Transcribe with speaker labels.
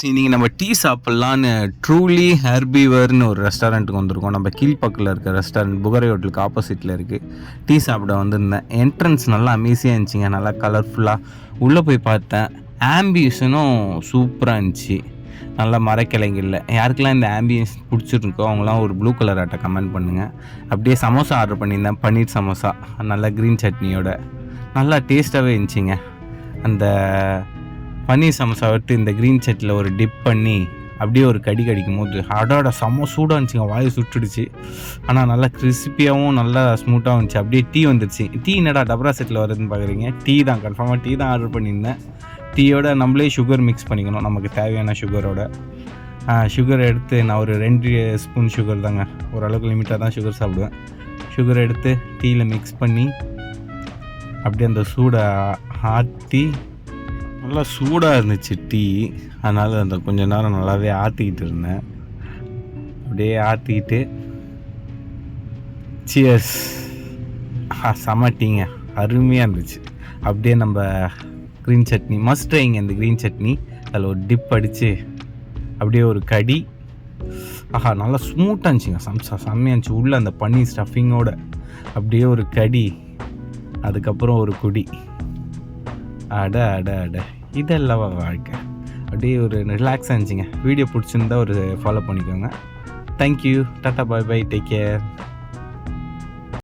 Speaker 1: இன்றைக்கி நம்ம டீ சாப்பிட்லான்னு ட்ரூலி ஹெர்பிவர்னு ஒரு ரெஸ்டாரண்ட்டுக்கு வந்திருக்கோம். நம்ம கீழ்பக்கில் இருக்க ரெஸ்டாரண்ட் புகரை ஹோட்டலுக்கு ஆப்போசிட்டில் இருக்குது. டீ சாப்பிட வந்திருந்தேன். என்ட்ரன்ஸ் நல்லா அமேசியாக இருந்துச்சுங்க, நல்லா கலர்ஃபுல்லாக. உள்ளே போய் பார்த்தேன், ஆம்பியன்ஸும் சூப்பராக இருந்துச்சு. நல்லா மரக்கிளைங்கள்ல. யாருக்கெல்லாம் இந்த ஆம்பியன்ஸ் பிடிச்சிருக்கோ அவங்களாம் ஒரு ப்ளூ கலர் ஆட்டை கமெண்ட் பண்ணுங்கள். அப்படியே சமோசா ஆர்டர் பண்ணியிருந்தேன், பன்னீர் சமோசா, நல்லா க்ரீன் சட்னியோட. நல்லா டேஸ்ட்டாகவே இருந்துச்சுங்க. அந்த பன்னீர் சமோசா விட்டு இந்த க்ரீன் சட்டியில் ஒரு டிப் பண்ணி அப்படியே ஒரு கடி கடிக்கும் போது அடோட செம்ம சூடாக இருந்துச்சுங்க, வாயை சுட்டுடுச்சு. ஆனால் நல்லா கிறிஸ்பியாகவும் நல்லா ஸ்மூத்தாகவும் இருந்துச்சு. அப்படியே டீ வந்துடுச்சு. டீ என்னடா டபரா செட்டில் வருதுன்னு பார்க்குறீங்க? டீ தான், கன்ஃபார்மாக டீ தான் ஆர்டர் பண்ணியிருந்தேன். டீயோட நம்மளே சுகர் மிக்ஸ் பண்ணிக்கணும், நமக்கு தேவையான சுகரோட. சுகர் எடுத்து நான் ஒரு 2 ஸ்பூன் சுகர் தாங்க, ஓரளவுக்கு லிமிட்டாக தான் சுகர் சாப்பிடுவேன். சுகர் எடுத்து டீயில் மிக்ஸ் பண்ணி அப்படியே அந்த சூடை ஆற்றி, நல்லா சூடாக இருந்துச்சு டீ, அதனால் அந்த கொஞ்ச நேரம் நல்லாவே ஆற்றிக்கிட்டு இருந்தேன். அப்படியே ஆற்றிக்கிட்டு சியர்ஸ். செம டீங்க, அருமையாக இருந்துச்சு. அப்படியே நம்ம க்ரீன் சட்னி மஸ்ட் ட்ரைங்க. இந்த க்ரீன் சட்னி அதில் ஒரு டிப் அடித்து அப்படியே ஒரு கடி. நல்லா ஸ்மூத்தாக இருந்துச்சுங்க, சம்சா செம்மையாக இருந்துச்சு. உள்ளே அந்த பன்னீர் ஸ்டஃபிங்கோட அப்படியே ஒரு கடி, அதுக்கப்புறம் ஒரு குடி. அட அட அட, இதெல்லாம் வாழ்க்கை. அப்படியே ஒரு ரிலாக்ஸாக இருந்துச்சுங்க. வீடியோ பிடிச்சிருந்தா ஒரு ஃபாலோ பண்ணிக்கோங்க. தேங்க்யூ, டாட்டா, பாய் பாய், டேக் கேர்.